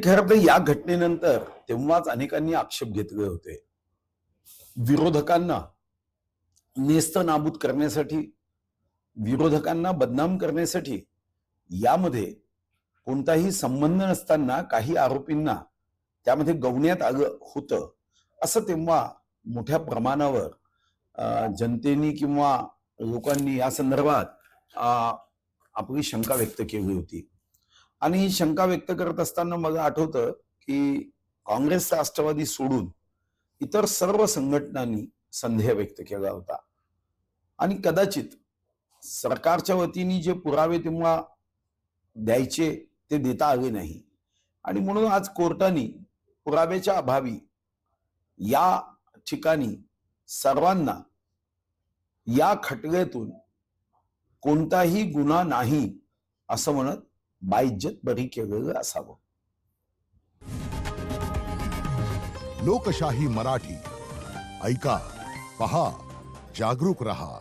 खरं तर या घटनेनंतर तेव्हाच अनेकांनी आक्षेप घेतले होते. विरोधकांना नेस्त नाबूद करण्यासाठी, विरोधकांना बदनाम करण्यासाठी यामध्ये कोणताही संबंध नसताना काही आरोपींना त्यामध्ये गवण्यात आलं होतं, असं तेव्हा मोठ्या प्रमाणावर जनतेने किंवा लोकांनी या संदर्भात आपली शंका व्यक्त केली होती. आणि ही शंका व्यक्त करत असताना मला आठवतं की काँग्रेस राष्ट्रवादी सोडून इतर सर्व संघटनांनी संदेह व्यक्त केला होता. आणि कदाचित सरकारच्या वतीने जे पुरावे तेव्हा द्यायचे ते देता आले नाही. आणि म्हणून आज कोर्टाने पुराव्याच्या अभावी या ठिकाणी सर्वांना या खटल्यातून कोणताही गुन्हा नाही असं म्हणत बाइज्जत बरी केलेलं असावं. लोकशाही मराठी ऐका, पहा, जागरूक रहा.